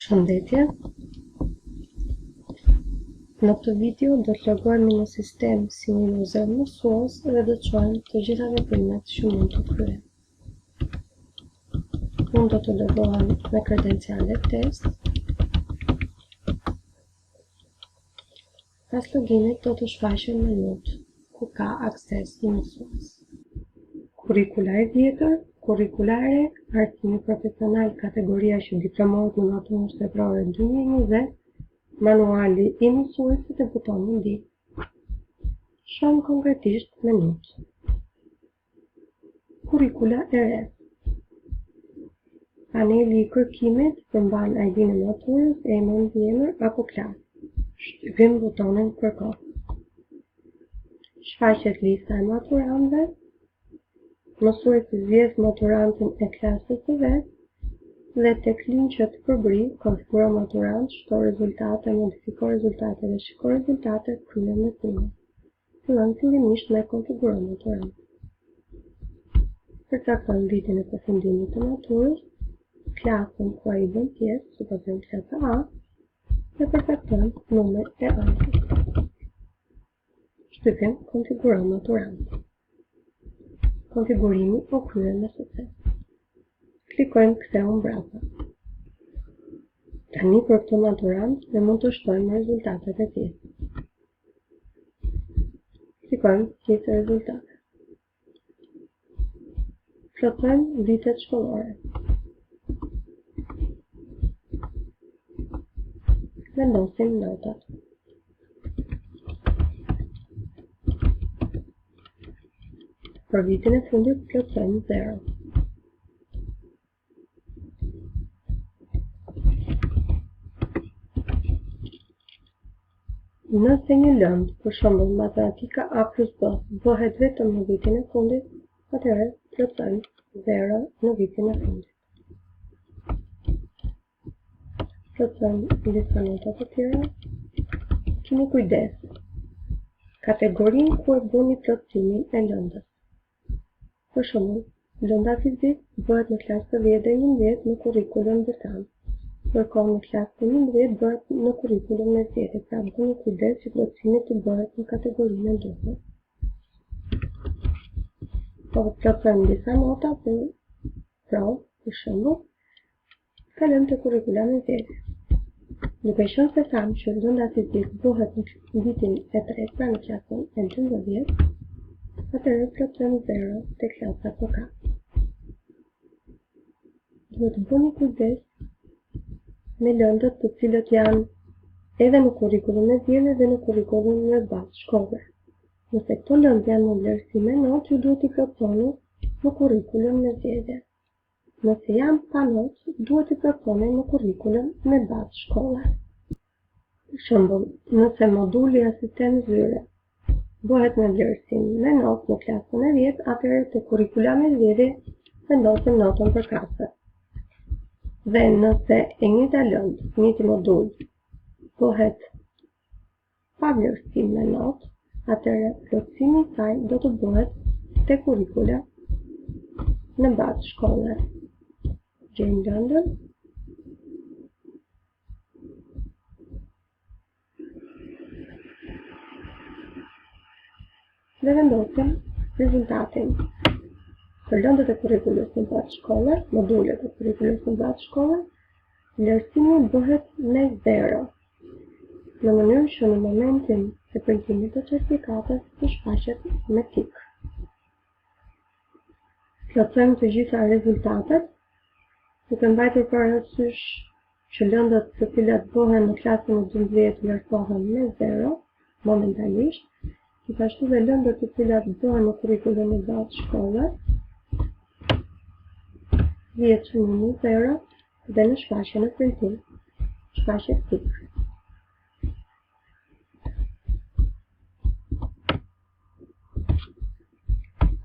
Shëndetje. Në këtë video do të logohemi në sistem si një user mësues dhe do të shohim të gjitha veprimet që mund të kryejmë. Unë do të logohem me kredencialet test. Pas loginit do të shfaqen menut ku ka akses i mësues. Kurrikula e vjetër, kurrikula e re, artimi profesional kategoria që diplomohet në natën shtetërore 2020, manuali i mësuesit dhe butoni ndihmë. Shohim konkretisht menut. Kurrikula e re. Paneli i kërkimit përmban ID-n e maturës, emrin, emër apo klasë. Shtypim butonin kërko. Shfaqet lista e maturantëve. Mësuesi zgjedh maturantin e klasës së vet dhe tek linqet përbri, konfiguro maturant, shto rezultate, modifiko rezultate dhe shiko rezultate, kryen veprime. Fillon fillimisht me konfiguro maturant. Përcakton vitin e përfundimit të maturës, klasën ku ai bën pjesë, supozojmë klasa A, dhe përcakton numër e anësit. Shtypim konfiguro maturant. Konfigurimi u kryer me sukses. Klikojmë ktheu mbrapa. Tani për këtë maturant ne mund të shtojmë rezultatet e tij. Klikojmë gjithë rezultate. Plotësojmë vitet shkollore. Vendosim notat. Për vitin e fundit plotësojmë 0. Nëse një lëndë, për shembull matematika A plus B, bëhet vetëm në vitin e fundit, atëherë plotësojmë 0 në vitin e fundit. Plotësojmë disa nota të tjera. Keni kujdes. Kategorinë ku e bëni plotësimin e lëndës. Për shembull, lënda fizik bëhet në klasë të 10 dhe 11 në kurrikulum britan. Ndërkohë në klasë të 11 bëhet në kurrikulum me zgjedhje, pra bëni kujdes që plotësimi të bëhet në kategorinë e duhur. Po plotësojmë disa nota për provë, për shembull, kalojmë te kurrikula me zgjedhje. Duke qenë se thamë që lënda fizik bëhet në vitin e 3, pra në klasën e 12, atëherë plotësojmë 0 te klasa PK. Duhet të bëni kujdes me lëndët të cilët janë edhe në kurrikulum me zgjedhje dhe në kurrikulum me bazë shkollore. Nëse këto lëndë janë në vlerësim me notë, ju duhet i plotësoni në kurrikulum me zgjedhje. Nëse janë pa notë, duhet i plotësoni në kurrikulum me bazë shkollore. Për shembull, nëse moduli asistent zyre bëhet me vlerësim me notë në klasën e 10, atëherë te kurrikula me zgjedhje vendosim notën për klasë. Dhe nëse e njëjta lëndë, njëjti modul, bëhet pa vlerësim me notë, atëherë plotësimi i saj do të bëhet te kurrikula në bazë shkollore. Gjejmë lëndën. Dhe vendosim rezultatin. Për lëndët e kurrikulës në bazë shkollore, modulet e kurrikulës në bazë shkollore, vlerësimi bëhet me 0, në mënyrë që në momentin e printimit të certifikatës të shfaqet me tik. Plotësojmë të gjitha rezultatet, duke mbajtur parasysh që lëndët të cilat bëhen në klasën e 12 vlerësohen me 0 momentalisht, gjithashtu dhe lëndët të cilat bëhen në kurrikulum në bazë shkollore vjet çmimi 0 dhe në shfaqjen e printim shfaqet tik.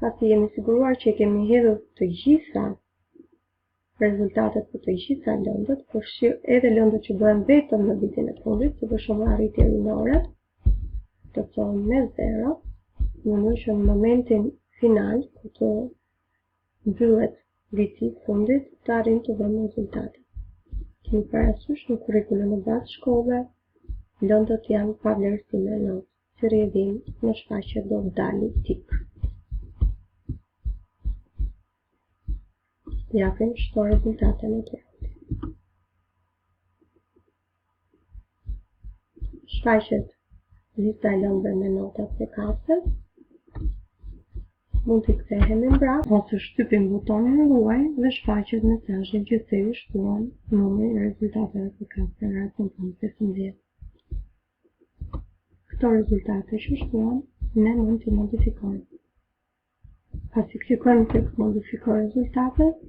Pasi jemi siguruar që kemi hedhur të gjitha rezultatet për të gjitha lëndët, përfshirë edhe lëndët që bëhen vetëm në vitin e fundit, si për shembull arritje rinore, plotësohen me 0, në mënyrë që në momentin final, ku të mbyllet viti fundit, të arrijmë të vëmë rezultatet. Kemi parasysh në kurrikulën e bazë shkolle, lëndët janë pa vlerësime në që rrjedhim në shfaqje do dali tip. Japim çdo rezultate në të. Shfaqet lista e lëndëve me notat e kasës. Mund të kthehemi mbrapa ose shtypim butonin ruaj dhe shfaqet mesazhi gjithsesi shtuan numri i rezultateve të kasës në rastin tonë 15. Këto rezultate që shtuan ne mund t'i modifikojmë. Pasi klikojmë tek modifikoj rezultatet,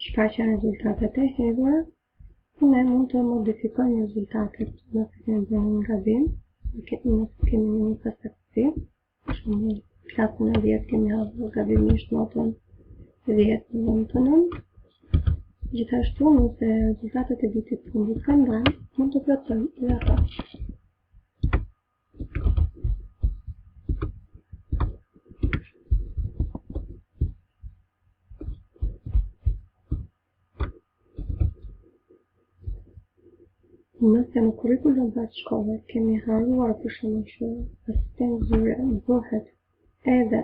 shfaqen rezultatet e hedhura, ne mund të modifikojmë rezultatet nëse kemi bërë një gabim, nëse kemi një pasaktësi, për shembull klasën e 10 kemi hapur gabimisht notën 10 në vend të 9. Gjithashtu, nëse rezultatet e vitit të fundit kanë ndarë, mund të plotësojmë dhe ato. Nëse në kurrikullin bazë shkolle kemi haruar për shembull që asistent zyre bëhet edhe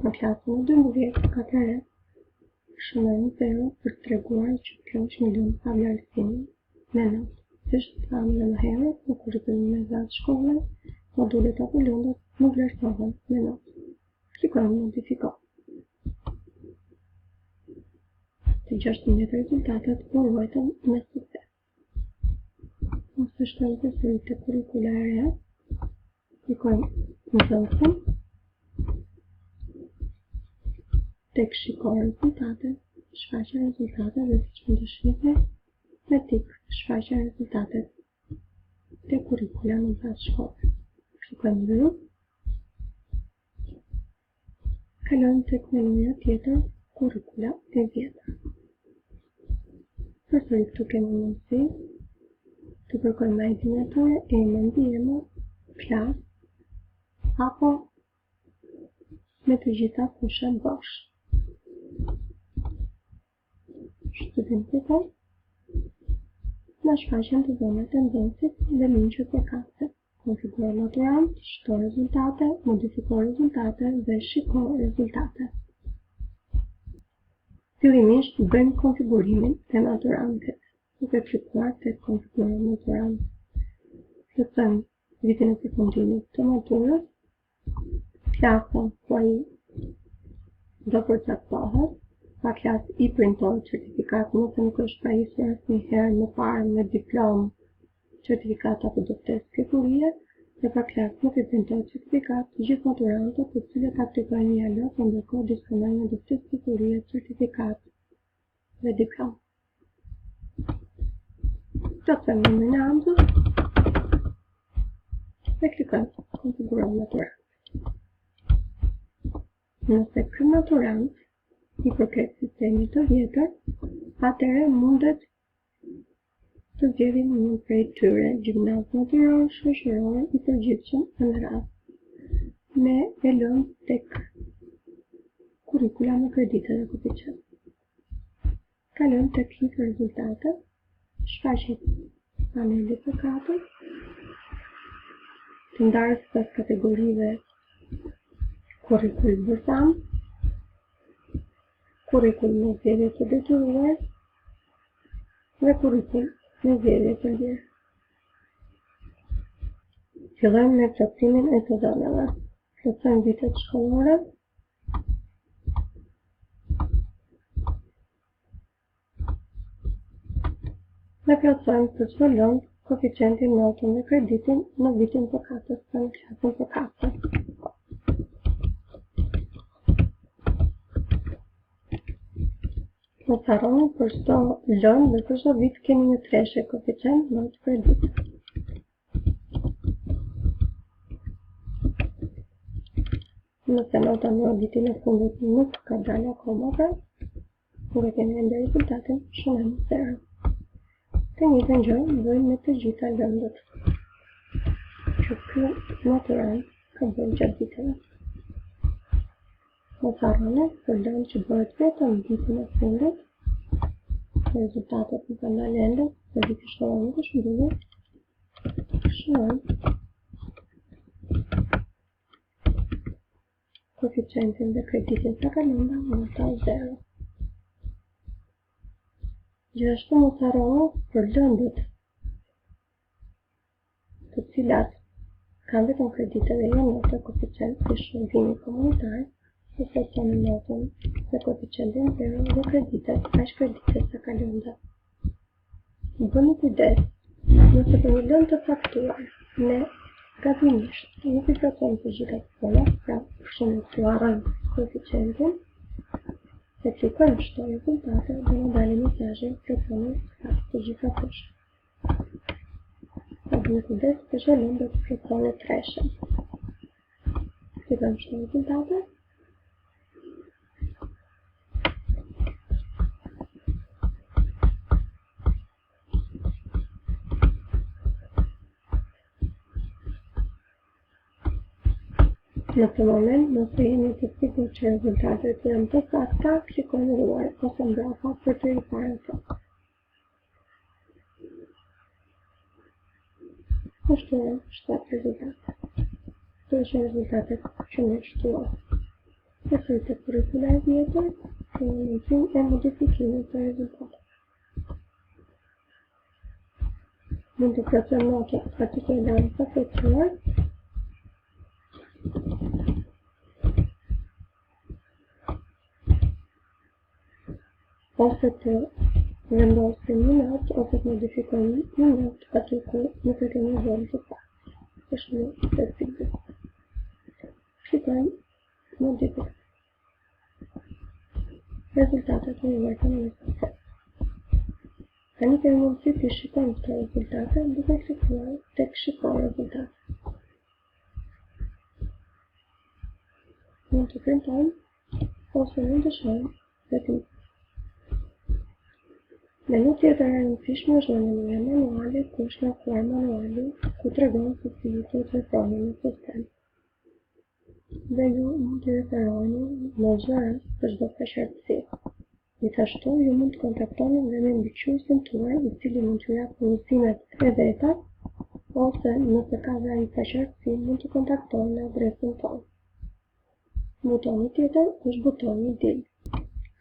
në klasën e 12, atëherë shënojmë zero për të treguar që kjo është një lëndë pa vlerësimi me notë. Siç thamë edhe më herët, në kurrikullin e bazë shkolle, modulet apo lëndat nuk vlerësohen me notë. Klikojmë modifiko. Të 16 rezultatet u ruajtën me sukses. Nëse shkojmë të sëri të kurrikula e re, klikojmë nxënësin, tek shiko rezultate, shfaqe rezultate dhe siç mund të shihni, me tik shfaqe rezultatet te kurrikula në bazë shkolle. Klikojmë mbyll. Kalojmë tek menuja tjetër, kurrikula e vjetër. Përsëri këtu kemi mundësi të kërkojmë ID-n e tyre, emrin, emër, klasë, apo me të gjitha fushat bosh. Shtypim këto, na shfaqen të dhënat e tendencit dhe linqët e kasës. Konfiguro maturant, shto rezultate, modifiko rezultate dhe shiko rezultate. Fillimisht bëjmë konfigurimin e maturantit. Duke klikuar tek konfiguro maturant. Plotësojmë vitin e përfundimit të maturës, klasa ku ai do përcaktohet, pa klasë i printohet certifikat, nëse nuk është pajisur asnjëherë më parë me diplomë, certifikat apo doktorë sketurie, dhe pa klasë nuk i printohet certifikat, të gjithë maturantët të cilët aplikojnë një alot ndërkohë disponojnë me doktorë sketurie, certifikat dhe diplomë. Plotësojmë numrin e ambës dhe klikojmë konfiguro maturant. Nëse ky maturant i përket sistemit të vjetër, atëherë mundet të zgjedhim një prej tyre, gjimnaz natyror, shoqëror, i përgjithshëm e me radhë, me e lënë tek kurrikula me kredite dhe koeficient. Kalojmë tek hit rezultate, shfaqet paneli të katërt, të ndarës pas kategorive kurrikull bërtham, kurrikull me zgjedhje të detyruar dhe kurrikull me zgjedhje të lirë. Fillojmë me plotësimin e të dhënave. Plotësojmë vitet shkollore. Dhe plotësojmë për çdo lëndë koeficientin, notën dhe kreditin në vitin të katërt dhe në klasën të katërt. Mos harroni për çdo lëndë dhe për çdo vit kemi një treshe koeficient, notë, kredit. Nëse nota në vitin e fundit nuk ka dalë akoma pra, kur e kemi ende rezultatin, shënojmë 0. Të njëjtën gjë bëjmë me të gjitha lëndët që ky maturant ka bërë gjatë viteve. Mos harroni për lëndë që bëhet vetëm vitin e fundit, rezultatet në kanal ende, dhe viti shkolla nuk është mbyllur. Shënojmë koeficientin dhe kreditin sa kalenda nota 0. Gjithashtu mos harroni për lëndët të cilat kanë vetëm kredite dhe jo notë koeficient si shërbimi komunitar, të seçoni notën dhe koeficientin 0 dhe kreditet, aq kreditet sa kalenda. Bëni kujdes, nëse për një lëndë të faktuar, ne gabimisht nuk i plotësojmë të gjitha format, pra për shembull të harrojmë koeficientin, se klikojmë shto rezultate dhe në dalë mesazhin plotësoni të gjitha poshtë. Bëni kujdes për që lëndë të plotësoni treshen. Klikojmë shto rezultate. Në këtë moment, nëse jeni të sigurt që rezultatet janë të sakta, klikoni ruaj ose mbrapa për të riparë ato. Shtuam 7 rezultate. Këto ishin rezultatet që ne shtuam. Përsëri të kurrikula e vjetër, kemi mundësinë e modifikimit të rezultateve. Mund të plotësojmë notën aty ku e lëmë pa plotësuar, ose të vendosim një notë ose të modifikojmë një notë aty ku nuk e kemi vënë të saktë. Është një fleksibil. Klikojmë modifikoj. Rezultatet në vetëm në sukses. Tani kemi mundësi të shikojmë këto rezultate duke klikuar tek shikoj rezultate. Mund të printojmë ose mund të shohim vetëm. Menu tjetër e rëndësishme është menuja manuale, ku është markuar manuali, ku tregon se si jetojë reforma në sistem. Dhe ju mund të referoheni në çdo rast për çdo përshëndetësi. Gjithashtu, ju mund të kontaktoni dhe me mbikëqyrësin tuaj, i cili mund t'ju japë mësimet e veta, ose nëse ka ndonjë përshëndetësi, mund të kontaktoni në adresën tonë. Butoni tjetër është butoni Dil.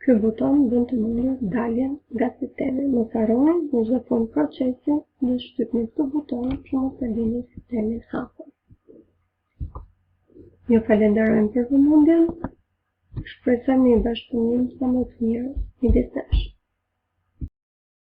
Ky buton bën të mundur daljen nga sistemi. Mos harroni në çdo fund procesi dhe shtypni këtë buton që mos të lini sistemin hapur. Ju falenderojmë për vëmendjen. Shpresojmë një bashkëpunim sa më të mirë midis nesh.